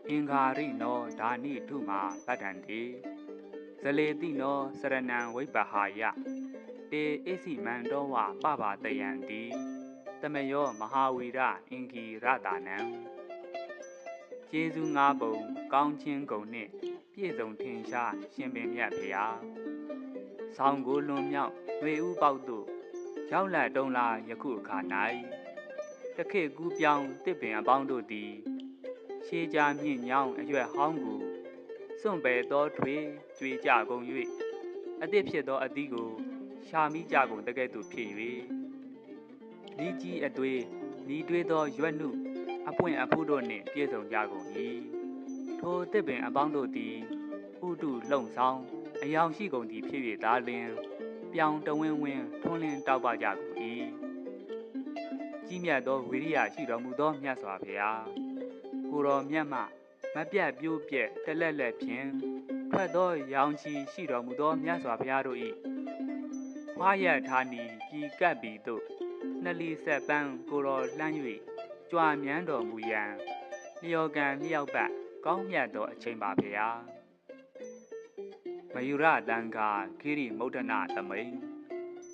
အင်္ဂါရိနောဒါနိထုမာပတ္တန္တိဇလေတိနောစရဏံဝိပဟာယတေဣစီမန္တောဝပပတယံတိတမယောမဟာဝီရအင်္ဂီရတာနံကျေးဇူး၅ပုံကောင်းခြင်းကုန်နှင့်ပြည့်စုံထင်ရှားရှင်ပင်မြတ်ဖေဟာဆောင်းကိုလွန်မြောက်ຫນွေဥပေါက်သို့ရောက်လာတုံးလာယခုအခါ၌တခေတ်ကူးပြောင်းတစ်ပင်အပေါင်းတို့သည်ရှေးကြမြင့်ညောင်းအရွက်ဟောင်းကိုစွန့်ပယ်သောထွေကြွေကြကုန်၍အသည့်ဖြစ်သောအသီးကိုရှာမိကြကုန်တကဲ့သို့ဖြစ်၍လီကြီးအသွေးလီတွေးသောရွက်နှုအပွင့်အဖုတို့နှင့်ပြည့်စုံကြကုန်၏ထိုတစ်ပင်အပေါင်းတို့သည်ဥတုလုံဆောင်အယောင်ရှိကုန်သည်ဖြစ်၍သာလျှင်ပြောင်တဝင်းဝင်းထွန်းလင်းတောက်ပကြကုန်၏ကြီးမြတ်သောဝိရိယရှိတော်မူသောမြတ်စွာဘုရားကိုယ်တော်မြတ်မှမပြတ်ပြိုးပြက်တလက်လက်ဖြင့်ထွက်သောရောင်ချီရှိတော်မူသောမြတ်စွာဘုရားတို့၏ဖွားရဌာနီပြည်ကပ်ပြီးသို့နှလီဆက်ပန်းကိုယ်တော်လှမ်း၍ကြွာမြန်းတော်မူရန်လျော်ကန်လျောက်ပတ်ကောင်းမြတ်သောအချိန်ပါဘုရားမယူရတံဃာခိရိမௌဒ္ဒနာသမိန်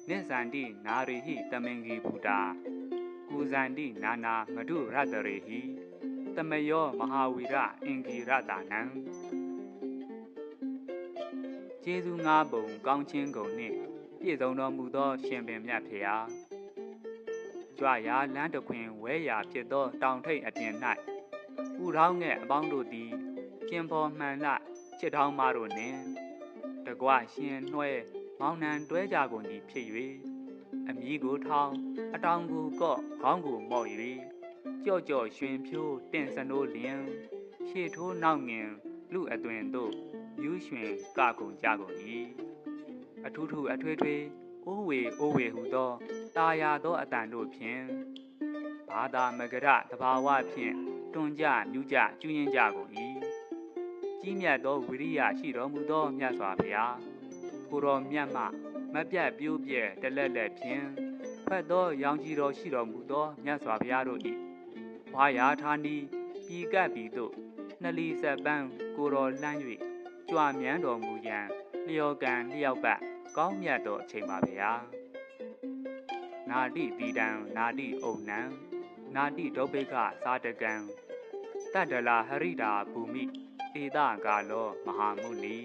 နိဇန္တိနာရိဟိတမင်္ဂီဘူတာကုဇန္တိနာနာမဓုရတရေဟိတမယောမဟာဝီရအင်္ဂီရတာနံကျေးဇူး၅ပုံကောင်းခြင်းကုန်နှင့်ပြည့်စုံတော်မူသောရှင်ပင်မြတ်ဖေဟာကြွရာလမ်းတခွင်ဝဲရာဖြစ်သောတောင်ထိပ်အပြင်၌ဥထောင်းငယ်အပေါင်းတို့သည်ကျင်ပေါ်မှန်လချစ်ထောင်းမတို့နှင့်တကွရှင်နှွဲမောင်နှံတွဲကြကုန်သည်ဖြစ်၍အမည်ကိုထောင်းအတောင်ကိုကော့ခေါင်းကိုမော့၍ကြော့ကြော့ရွှင်ဖြိုးတင့်စနိုးလျင်ရှေ့ထိုးနောက်ငင်လူအသွင်သို့ယူးရွှင်ကကုန်ကြကုန်၏အထူးထူအထွေထွေအိုးဝေဟုသောတာယာသောအတန်တို့ဖြင့်ဘာသာမကရတဘာဝဖြင့်တွန်ကြမြူးကြကျွင်းကြကုန်၏ကြီးမြတ်သောဝိရိယရှိတော်မူသောမြတ်စွာဘုရားကိုယ်တော်မြတ်မှမပြတ်ပြိုးပြဲတလက်လက်ဖြင့်ဖတ်သောရောင်ကြီးတော်ရှိတော်မူသောမြတ်စွာဘုရားတို့၏ဝါယာဌာနီပြည်ကပ်ပြီးသို့နှလီဆက်ပန်းကိုယ်တော်လှမ်း၍ကြွာမြန်းတော်မူရန်လျော်ကန်လျောက်ပတ်ကောင်းမြတ်သောအချိန်ပါဗျာနာတိတိတံနာတိအုံနံနာတိဒုပိကသာတကံတတ္တလာဟရိတာဘူမိဧတကာလောမဟာမုနီ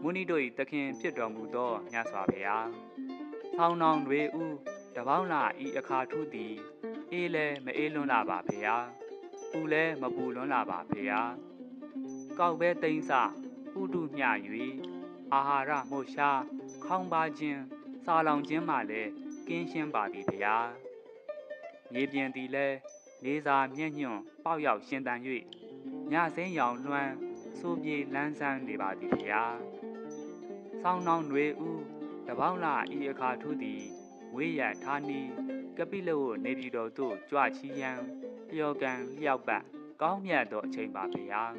မုနီတို့၏သခင်ဖြစ်တော်မူသောမြတ်စွာဘုရားဆောင်းနောင်တွေဥတပေါင်းလာဤအခါထူးသည်အေးလဲမအေးလွန်းလာပါဘုရားပူလဲမပူလွန်းလာပါဘုရားကောက်ပဲသိမ့်စဥတုမျှ၍အာဟာရမှုရှားခေါင်းပါခြင်းစာလောင်ခြင်းမှလည်းကင်းရှင်းပါသည်ဘုရားမြေပြင်သည်လည်းနေစာမျက်ညွန့်ပေါက်ရောက်ရှင်သန်၍ညစိမ်းရောင်လွှမ်းစိုးပြေလန်းဆန်းနေပါသည်ဘုရားဆောင်းနှောင်းတွေဥတပေါင်းလာဤအခါထူးသည်ဝေးရဌာနီကပိလဝနေပြည်တော်သို့ကြွချီရန်လျော်ကန်လျောက်ပတ်ကောင်းမြတ်သောအချိန်ပါဘုရား